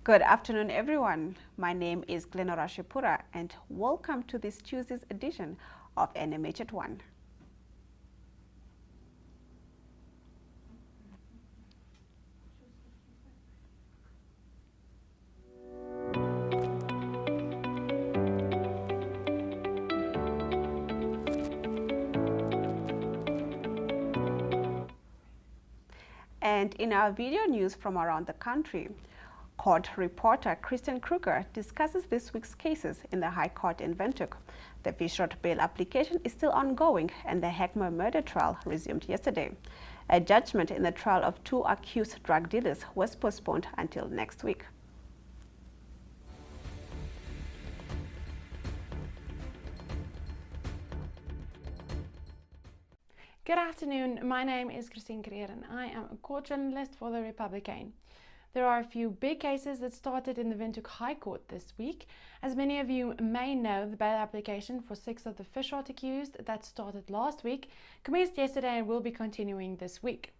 Good afternoon, everyone. My name is Glenora Shipura, and welcome to this Tuesday's edition of NMH at 1. And in our video news from around the country, court reporter Christian Kruger discusses this week's cases in the High Court in Windhoek. The Fishrod bail application is still ongoing, and the Heckma murder trial resumed yesterday. A judgment in the trial of 2 accused drug dealers was postponed until next week. Good afternoon, my name is Christine Creer and I am a court journalist for the Republican. There are a few big cases that started in the Windhoek High Court this week. As many of you may know, the bail application for 6 of the Fishrod accused that started last week commenced yesterday and will be continuing this week.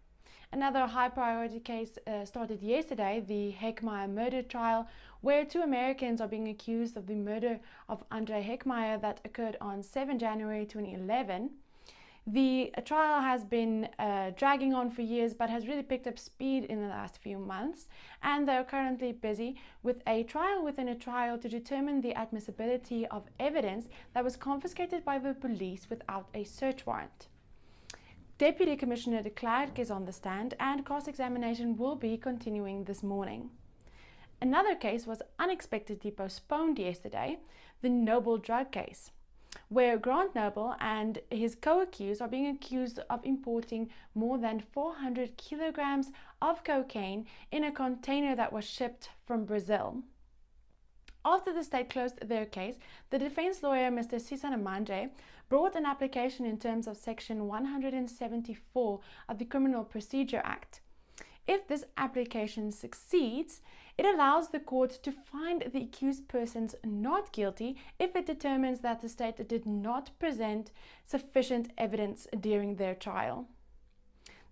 Another high priority case started yesterday, the Heckmeyer murder trial, where 2 Americans are being accused of the murder of Andre Heckmeyer that occurred on 7 January 2011. The trial has been dragging on for years but has really picked up speed in the last few months, and they are currently busy with a trial within a trial to determine the admissibility of evidence that was confiscated by the police without a search warrant. Deputy Commissioner de Klerk is on the stand and cross-examination will be continuing this morning. Another case was unexpectedly postponed yesterday, the Noble drug case, where Grant Noble and his co-accused are being accused of importing more than 400 kilograms of cocaine in a container that was shipped from Brazil. After the state closed their case, the defense lawyer, Mr. Samherji, brought an application in terms of Section 174 of the Criminal Procedure Act. If this application succeeds, it allows the court to find the accused persons not guilty if it determines that the state did not present sufficient evidence during their trial.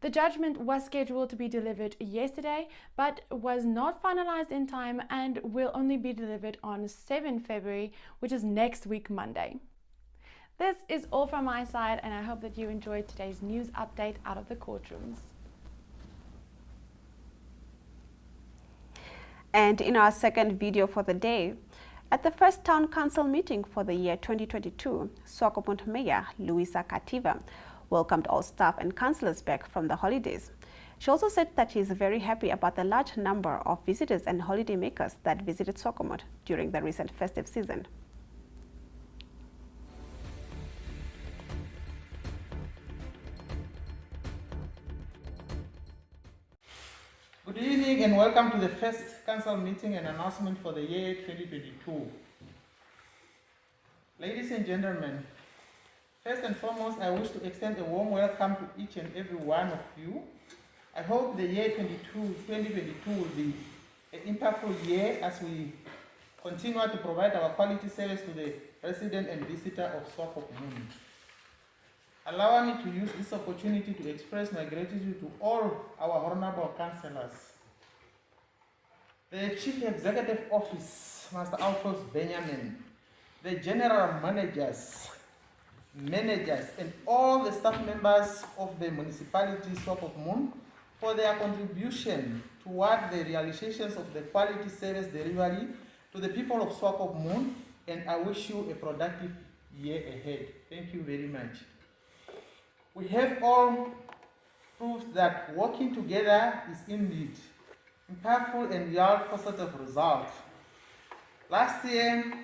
The judgment was scheduled to be delivered yesterday, but was not finalized in time and will only be delivered on 7 February, which is next week, Monday. This is all from my side, and I hope that you enjoyed today's news update out of the courtrooms. And in our second video for the day, at the first town council meeting for the year 2022, Swakop Mayor Luisa Kativa welcomed all staff and councillors back from the holidays. She also said that she is very happy about the large number of visitors and holidaymakers that visited Swakop during the recent festive season. Good evening and welcome to the first council meeting and announcement for the year 2022. Ladies and gentlemen, first and foremost, I wish to extend a warm welcome to each and every one of you. I hope the year 2022 will be an impactful year as we continue to provide our quality service to the resident and visitor of Swakop. Allow me to use this opportunity to express my gratitude to all our honorable councillors. The Chief Executive Office, Master Alphonse Benjamin, the General Managers, and all the staff members of the municipality Swakop for their contribution toward the realizations of the quality service delivery to the people of Swakop, and I wish you a productive year ahead. Thank you very much. We have all proved that working together is indeed impactful and yield positive results. Last year,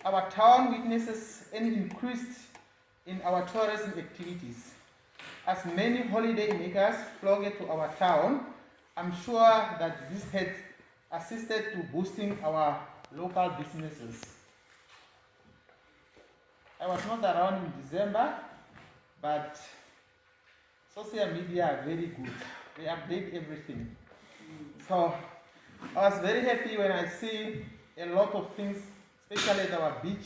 our town witnesses an increase in our tourism activities. As many holiday makers flocked to our town, I'm sure that this had assisted to boosting our local businesses. I was not around in December, but social media are very good. They update everything. So I was very happy when I see a lot of things, especially at our beach.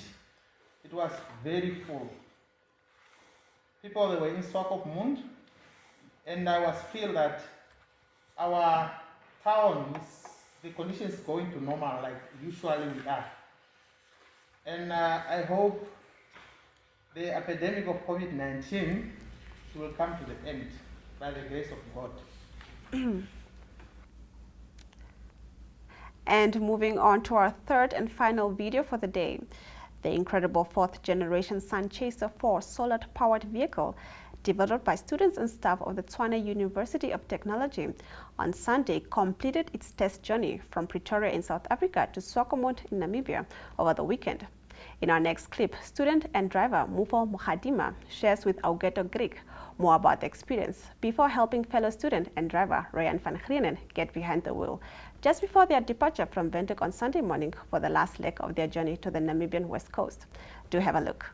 It was very full. People that were in Swakop, and I was feel that our town is the conditions going to normal like usually we are. And I hope the epidemic of COVID-19 will come to the end by the grace of God. And moving on to our third and final video for the day. The incredible fourth-generation Sun Chaser 4 solar-powered vehicle developed by students and staff of the Tshwane University of Technology on Sunday completed its test journey from Pretoria in South Africa to Swakop in Namibia over the weekend. In our next clip, student and driver Mufo Mukhadima shares with Augeto Greek more about the experience before helping fellow student and driver Ryan van Grienen get behind the wheel just before their departure from Windhoek on Sunday morning for the last leg of their journey to the Namibian West Coast. Do have a look.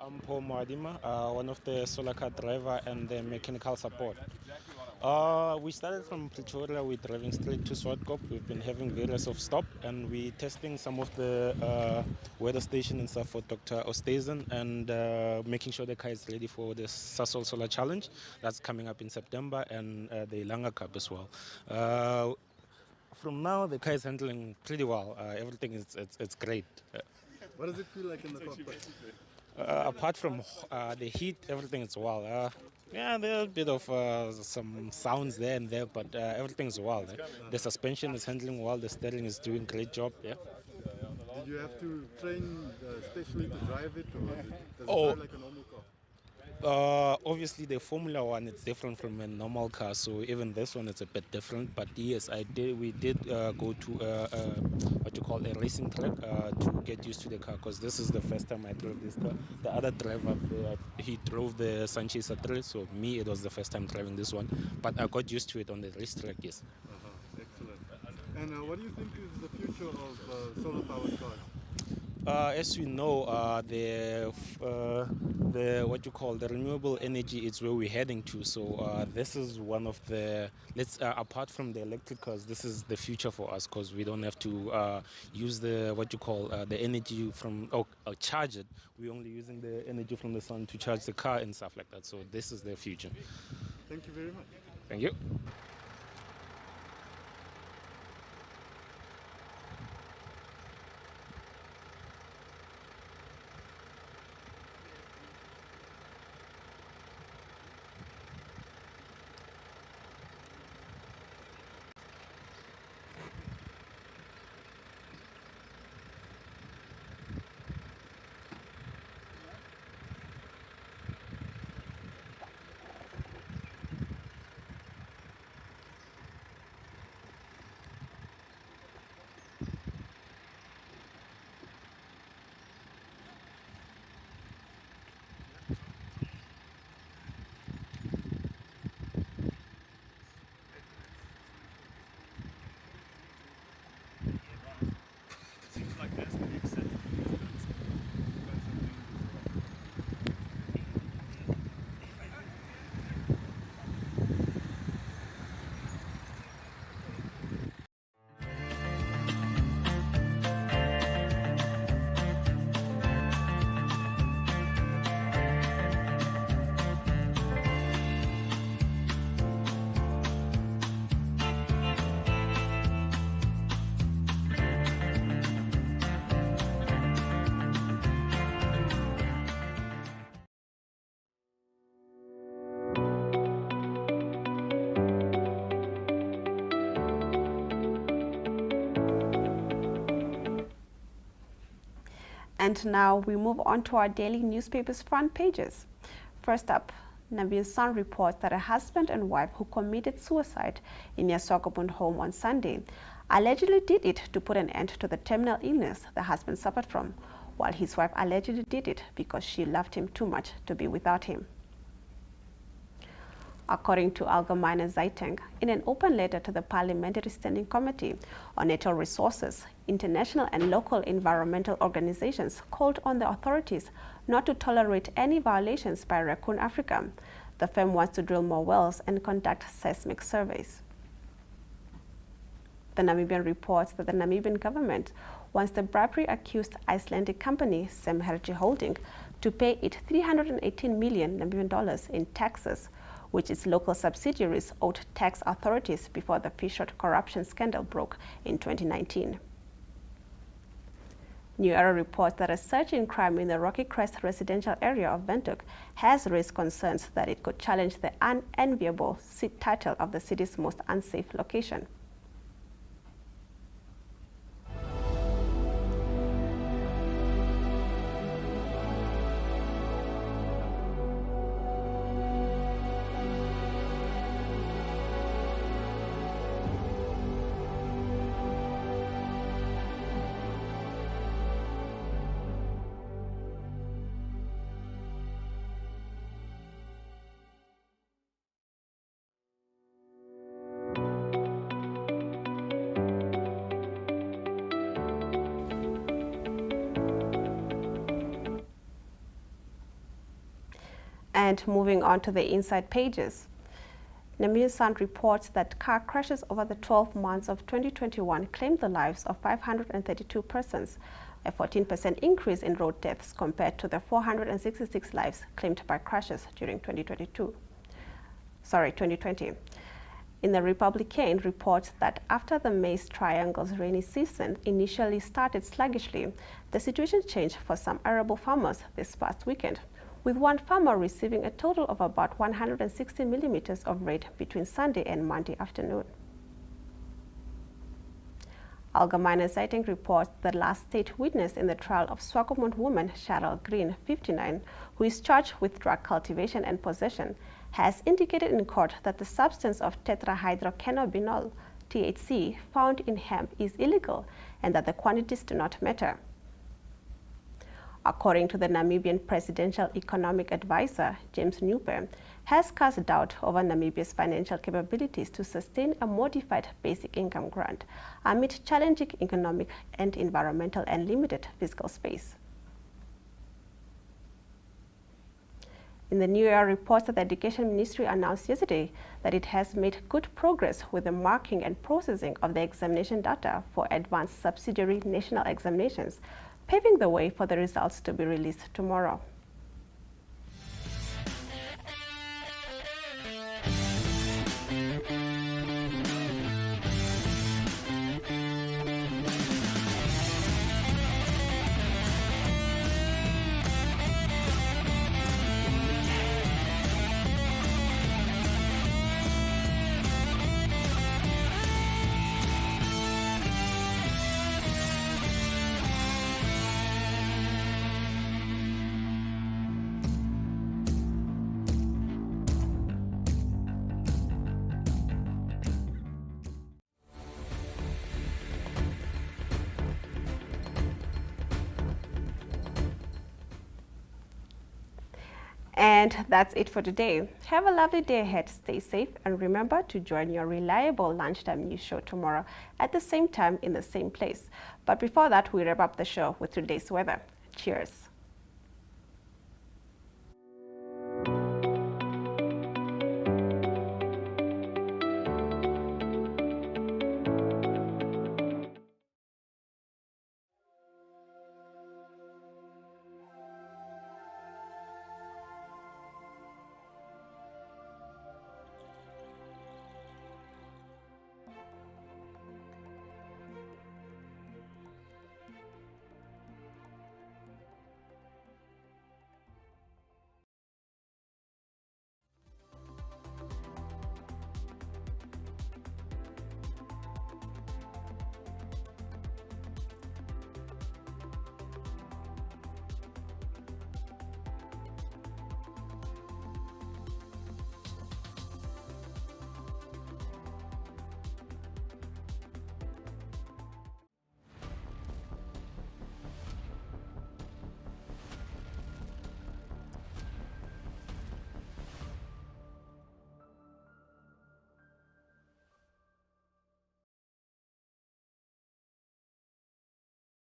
I'm Paul Muadima, one of the solar car driver and the mechanical support. We started from Pretoria, we're driving straight to Swakop. We've been having various of stop and we're testing some of the weather station and stuff for Dr. Ostazen and making sure the car is ready for the Sasol Solar Challenge that's coming up in September and the Langa Cup as well. From now, the car is handling pretty well. Everything is it's great. What does it feel like in the cockpit? Apart from the heat, everything is well. Yeah, there's a bit of some sounds there and there, but everything's well. The suspension is handling well, the steering is doing a great job. Yeah. Did you have to train specially to drive it, or does it drive like a normal car? Obviously the Formula One is different from a normal car, so even this one is a bit different. But yes, we did go to what you call a racing track to get used to the car, because this is the first time I drove this car. The other driver, he drove the Sun Chaser 3, so me it was the first time driving this one. But I got used to it on the race track, yes. Excellent. And what do you think is the future of solar powered cars? As we know, the what you call the renewable energy is where we're heading to. So this is one of the apart from the electric cars, this is the future for us, because we don't have to use the what you call the energy from charge it. We're only using the energy from the sun to charge the car and stuff like that. So this is the future. Thank you very much. Thank you. And now we move on to our daily newspapers' front pages. First up, Namibian Sun reports that a husband and wife who committed suicide in their Swakop home on Sunday allegedly did it to put an end to the terminal illness the husband suffered from, while his wife allegedly did it because she loved him too much to be without him. according to Allgemeine Zeitung. In an open letter to the Parliamentary Standing Committee on Natural Resources, international and local environmental organizations called on the authorities not to tolerate any violations by Raccoon Africa. The firm wants to drill more wells and conduct seismic surveys. The Namibian reports that the Namibian government wants the bribery-accused Icelandic company Samherji Holding to pay it $318 million Namibian in taxes, which its local subsidiaries owed tax authorities before the Fisher corruption scandal broke in 2019. New Era reports that a surge in crime in the Rocky Crest residential area of Windhoek has raised concerns that it could challenge the unenviable title of the city's most unsafe location. And moving on to the inside pages. Namibian Sun reports that car crashes over the 12 months of 2021 claimed the lives of 532 persons, a 14% increase in road deaths compared to the 466 lives claimed by crashes during 2020. In the Republican reports that after the Maize Triangle's rainy season initially started sluggishly, the situation changed for some arable farmers this past weekend, with one farmer receiving a total of about 160 millimeters of rain between Sunday and Monday afternoon. Allgemeine Zeitung reports the last state witness in the trial of Swakop woman Cheryl Green, 59, who is charged with drug cultivation and possession, has indicated in court that the substance of tetrahydrocannabinol, THC, found in hemp is illegal and that the quantities do not matter. According to the Namibian Presidential Economic Advisor, James Nupe, has cast doubt over Namibia's financial capabilities to sustain a modified basic income grant amid challenging economic and environmental and limited fiscal space. In the New Year reports that the Education Ministry announced yesterday that it has made good progress with the marking and processing of the examination data for advanced subsidiary national examinations, paving the way for the results to be released tomorrow. And that's it for today. Have a lovely day ahead, stay safe, and remember to join your reliable lunchtime news show tomorrow at the same time in the same place. But before that, we wrap up the show with today's weather. Cheers.